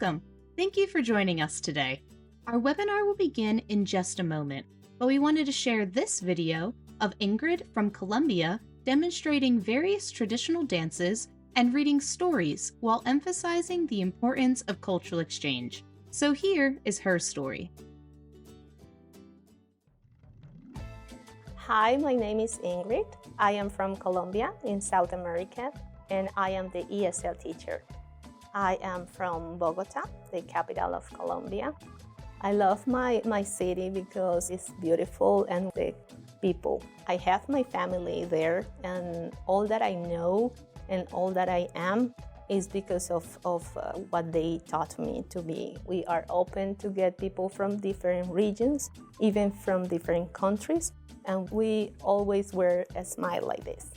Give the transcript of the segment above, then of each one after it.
welcome. Thank you for joining us today. Our webinar will begin in just a moment, but we wanted to share this video of Ingrid from Colombia demonstrating various traditional dances and reading stories while emphasizing the importance of cultural exchange. So here is her story. Hi, my name is Ingrid. I am from Colombia in South America, and I am the ESL teacher. I am from Bogota, the capital of Colombia. I love my city because it's beautiful and the people. I have my family there, and all that I know and all that I am is because of what they taught me to be. We are open to get people from different regions, even from different countries, and we always wear a smile like this.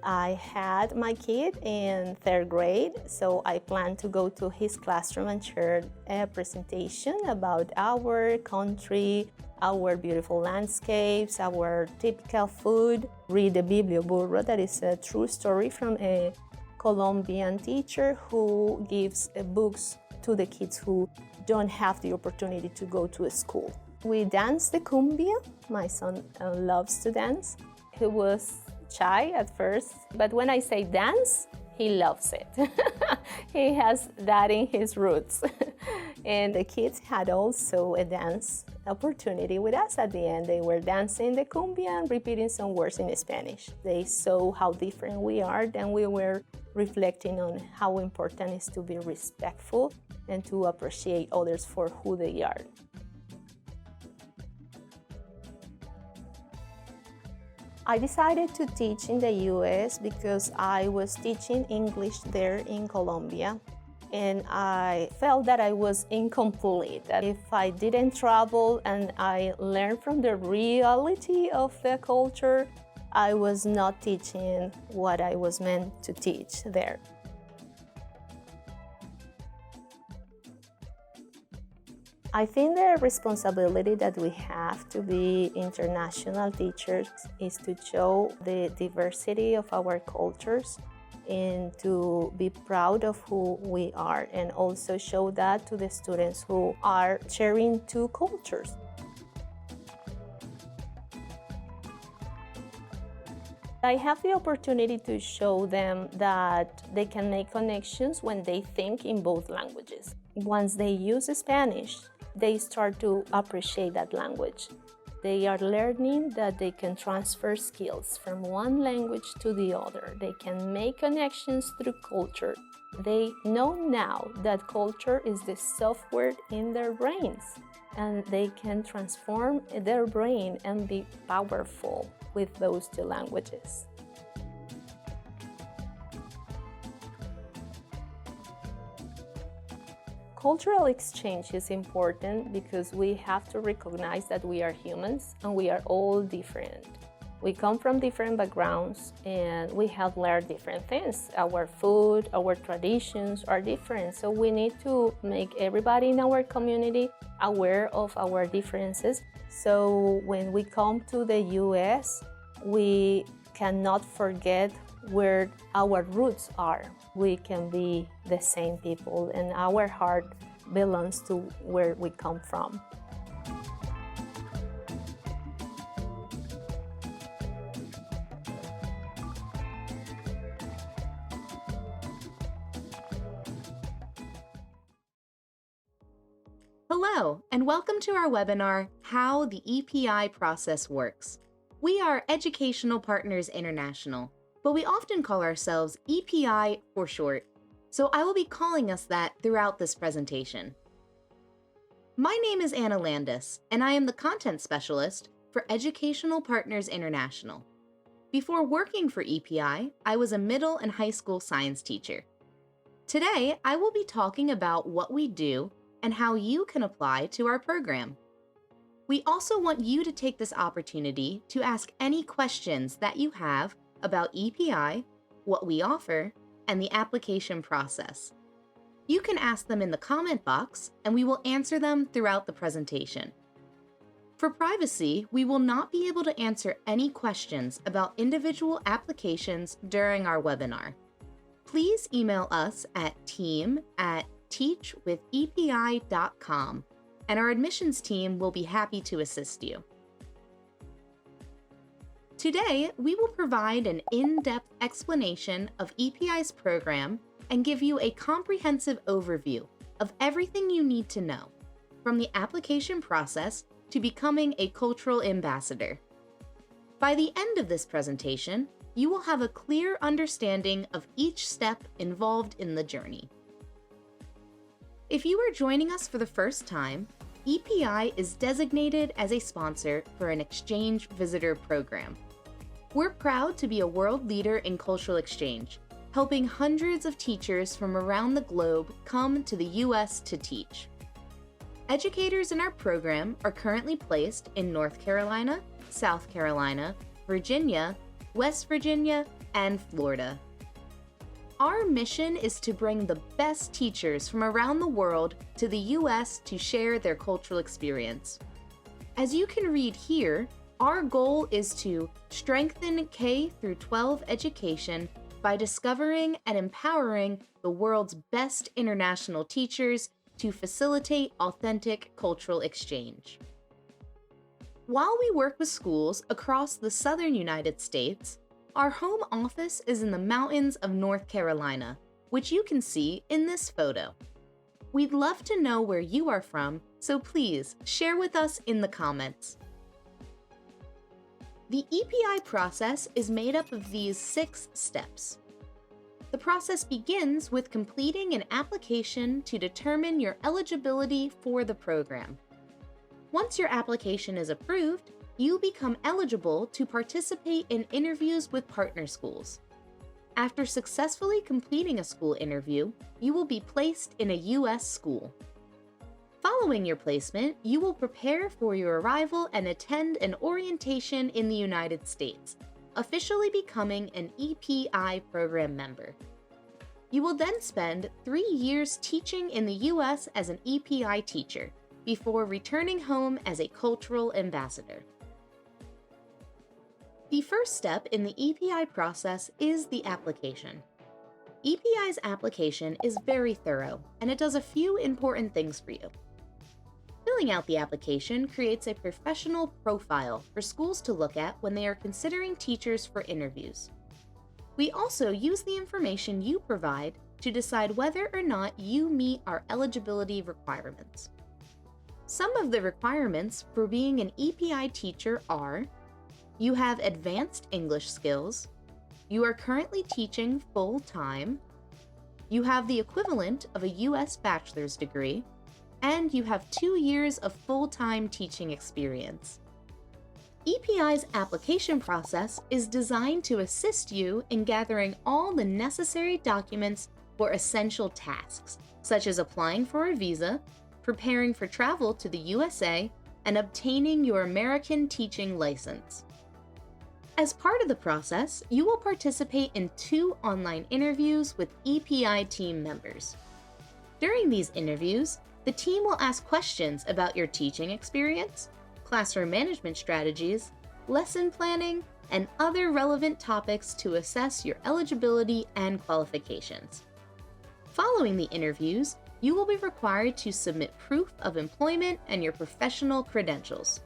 I had my kid in 3rd grade, so I plan to go to his classroom and share a presentation about our country, our beautiful landscapes, our typical food. Read the Biblio Burro, that is a true story from a Colombian teacher who gives books to the kids who don't have the opportunity to go to a school. We danced the cumbia. My son loves to dance. He was shy at first, but when I say dance, he loves it. He has that in his roots. And the kids had also a dance opportunity with us at the end. They were dancing the cumbia and repeating some words in Spanish. They saw how different we are, then we were reflecting on how important it is to be respectful and to appreciate others for who they are. I decided to teach in the US because I was teaching English there in Colombia, and I felt that I was incomplete, that if I didn't travel and I learned from the reality of the culture, I was not teaching what I was meant to teach there. I think the responsibility that we have to be international teachers is to show the diversity of our cultures and to be proud of who we are, and also show that to the students who are sharing two cultures. I have the opportunity to show them that they can make connections when they think in both languages. Once they use Spanish, they start to appreciate that language. They are learning that they can transfer skills from one language to the other. They can make connections through culture. They know now that culture is the software in their brains, and they can transform their brain and be powerful with those two languages. Cultural exchange is important because we have to recognize that we are humans and we are all different. We come from different backgrounds and we have learned different things. Our food, our traditions are different, so we need to make everybody in our community aware of our differences. So when we come to the US, we cannot forget where our roots are. We can be the same people, and our heart belongs to where we come from. Hello, and welcome to our webinar, How the EPI Process Works. We are Educational Partners International, but we often call ourselves EPI for short, so I will be calling us that throughout this presentation. My name is Anna Landis, and I am the Content Specialist for Educational Partners International. Before working for EPI, I was a middle and high school science teacher. Today, I will be talking about what we do and how you can apply to our program. We also want you to take this opportunity to ask any questions that you have about EPI, what we offer, and the application process. You can ask them in the comment box, and we will answer them throughout the presentation. For privacy, we will not be able to answer any questions about individual applications during our webinar. please email us at team@teachwithepi.com, and our admissions team will be happy to assist you. Today, we will provide an in-depth explanation of EPI's program and give you a comprehensive overview of everything you need to know, from the application process to becoming a cultural ambassador. By the end of this presentation, you will have a clear understanding of each step involved in the journey. If you are joining us for the first time, EPI is designated as a sponsor for an exchange visitor program. We're proud to be a world leader in cultural exchange, helping hundreds of teachers from around the globe come to the U.S. to teach. Educators in our program are currently placed in North Carolina, South Carolina, Virginia, West Virginia, and Florida. Our mission is to bring the best teachers from around the world to the U.S. to share their cultural experience. As you can read here, our goal is to strengthen K through 12 education by discovering and empowering the world's best international teachers to facilitate authentic cultural exchange. While we work with schools across the southern United States, our home office is in the mountains of North Carolina, which you can see in this photo. We'd love to know where you are from, so please share with us in the comments. The EPI process is made up of these 6 steps. The process begins with completing an application to determine your eligibility for the program. Once your application is approved, you become eligible to participate in interviews with partner schools. After successfully completing a school interview, you will be placed in a U.S. school. Following your placement, you will prepare for your arrival and attend an orientation in the United States, officially becoming an EPI program member. You will then spend 3 years teaching in the U.S. as an EPI teacher, before returning home as a cultural ambassador. The first step in the EPI process is the application. EPI's application is very thorough, and it does a few important things for you. Filling out the application creates a professional profile for schools to look at when they are considering teachers for interviews. We also use the information you provide to decide whether or not you meet our eligibility requirements. Some of the requirements for being an EPI teacher are: you have advanced English skills, you are currently teaching full-time, you have the equivalent of a U.S. bachelor's degree, and you have 2 years of full-time teaching experience. EPI's application process is designed to assist you in gathering all the necessary documents for essential tasks, such as applying for a visa, preparing for travel to the USA, and obtaining your American teaching license. As part of the process, you will participate in 2 online interviews with EPI team members. During these interviews, the team will ask questions about your teaching experience, classroom management strategies, lesson planning, and other relevant topics to assess your eligibility and qualifications. Following the interviews, you will be required to submit proof of employment and your professional credentials.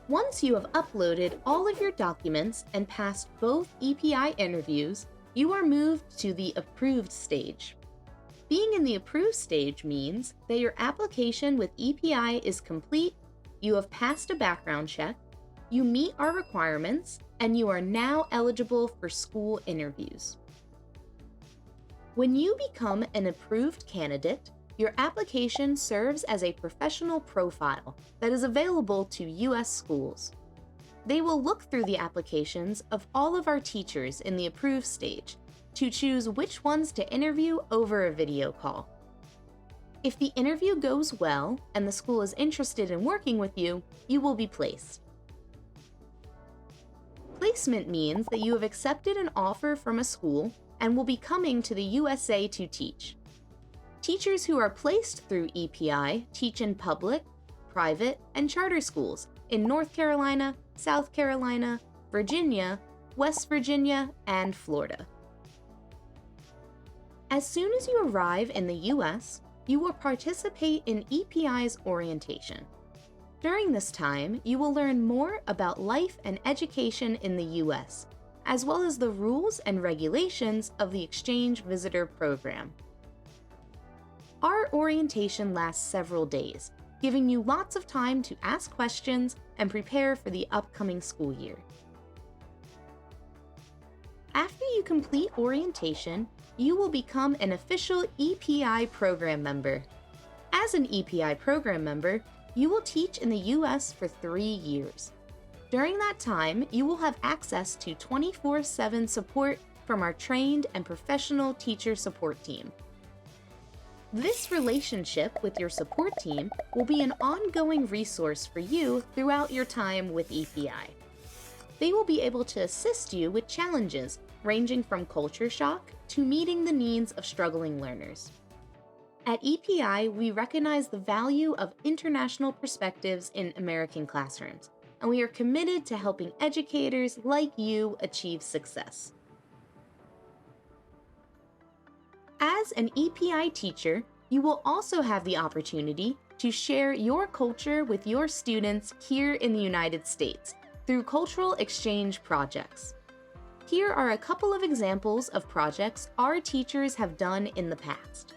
Once you have uploaded all of your documents and passed both EPI interviews, you are moved to the approved stage. Being in the approved stage means that your application with EPI is complete, you have passed a background check, you meet our requirements, and you are now eligible for school interviews. When you become an approved candidate, your application serves as a professional profile that is available to U.S. schools. They will look through the applications of all of our teachers in the approved stage to choose which ones to interview over a video call. If the interview goes well and the school is interested in working with you, you will be placed. Placement means that you have accepted an offer from a school and will be coming to the USA to teach. Teachers who are placed through EPI teach in public, private, and charter schools in North Carolina, South Carolina, Virginia, West Virginia, and Florida. As soon as you arrive in the US, you will participate in EPI's orientation. During this time, you will learn more about life and education in the US, as well as the rules and regulations of the Exchange Visitor Program. Our orientation lasts several days, giving you lots of time to ask questions and prepare for the upcoming school year. After you complete orientation, you will become an official EPI program member. As an EPI program member, you will teach in the US for 3 years. During that time, you will have access to 24/7 support from our trained and professional teacher support team. This relationship with your support team will be an ongoing resource for you throughout your time with EPI. They will be able to assist you with challenges ranging from culture shock to meeting the needs of struggling learners. At EPI, we recognize the value of international perspectives in American classrooms, and we are committed to helping educators like you achieve success. As an EPI teacher, you will also have the opportunity to share your culture with your students here in the United States through cultural exchange projects. Here are a couple of examples of projects our teachers have done in the past.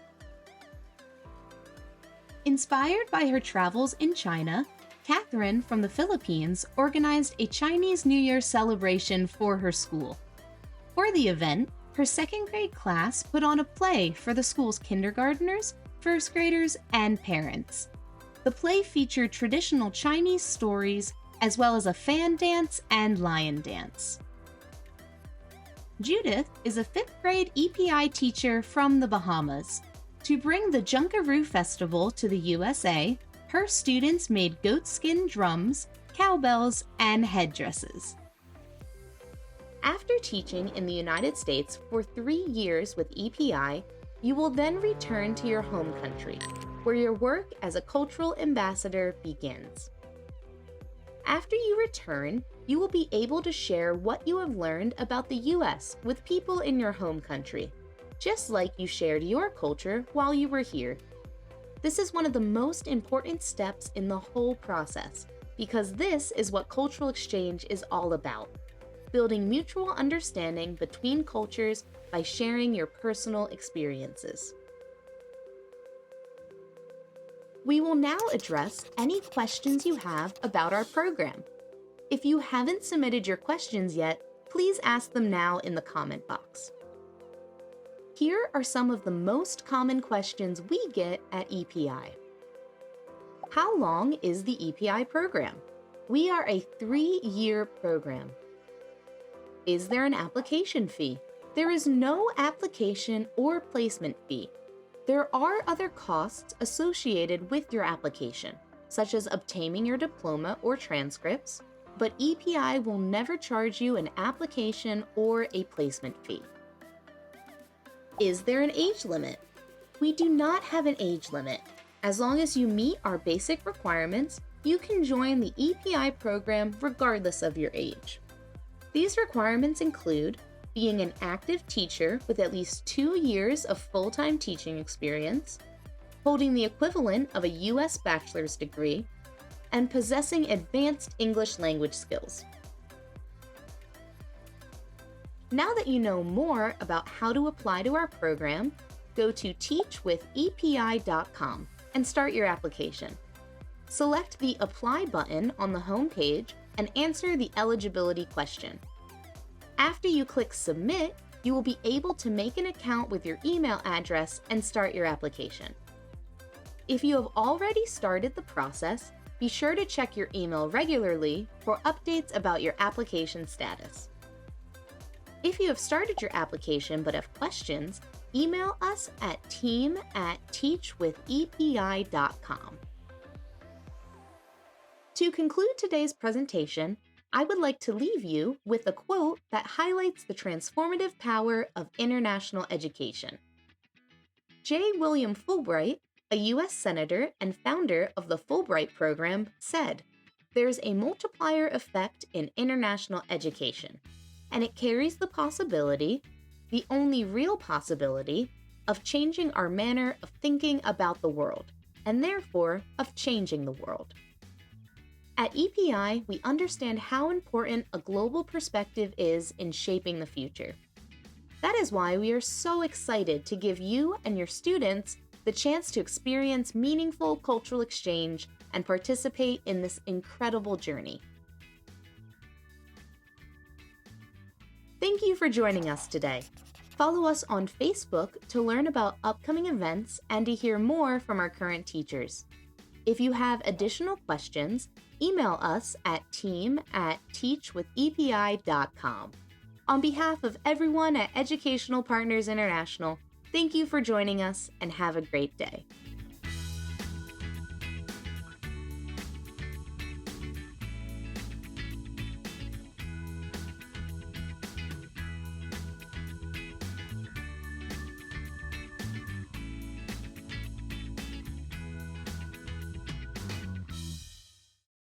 Inspired by her travels in China, Catherine from the Philippines organized a Chinese New Year celebration for her school. For the event, her second grade class put on a play for the school's kindergartners, first graders, and parents. The play featured traditional Chinese stories as well as a fan dance and lion dance. Judith is a 5th grade EPI teacher from the Bahamas. To bring the Junkaroo Festival to the USA, her students made goatskin drums, cowbells, and headdresses. After teaching in the United States for 3 years with EPI, you will then return to your home country, where your work as a cultural ambassador begins. After you return, you will be able to share what you have learned about the US with people in your home country, just like you shared your culture while you were here. This is one of the most important steps in the whole process, because this is what cultural exchange is all about: building mutual understanding between cultures by sharing your personal experiences. We will now address any questions you have about our program. If you haven't submitted your questions yet, please ask them now in the comment box. Here are some of the most common questions we get at EPI. How long is the EPI program? We are a 3-year program. Is there an application fee? There is no application or placement fee. There are other costs associated with your application, such as obtaining your diploma or transcripts, but EPI will never charge you an application or a placement fee. Is there an age limit? We do not have an age limit. As long as you meet our basic requirements, you can join the EPI program regardless of your age. These requirements include being an active teacher with at least 2 years of full-time teaching experience, holding the equivalent of a U.S. bachelor's degree, and possessing advanced English language skills. Now that you know more about how to apply to our program, go to teachwithepi.com and start your application. Select the Apply button on the home page and answer the eligibility question. After you click Submit, you will be able to make an account with your email address and start your application. If you have already started the process, be sure to check your email regularly for updates about your application status. If you have started your application but have questions, email us at team@teachwithepi.com. To conclude today's presentation, I would like to leave you with a quote that highlights the transformative power of international education. J. William Fulbright, a U.S. Senator and founder of the Fulbright Program, said, "There's a multiplier effect in international education, and it carries the possibility, the only real possibility, of changing our manner of thinking about the world, and therefore of changing the world. At EPI, we understand how important a global perspective is in shaping the future. That is why we are so excited to give you and your students the chance to experience meaningful cultural exchange and participate in this incredible journey. Thank you for joining us today. Follow us on Facebook to learn about upcoming events and to hear more from our current teachers. If you have additional questions, email us at team@teachwithepi.com. On behalf of everyone at Educational Partners International, thank you for joining us and have a great day.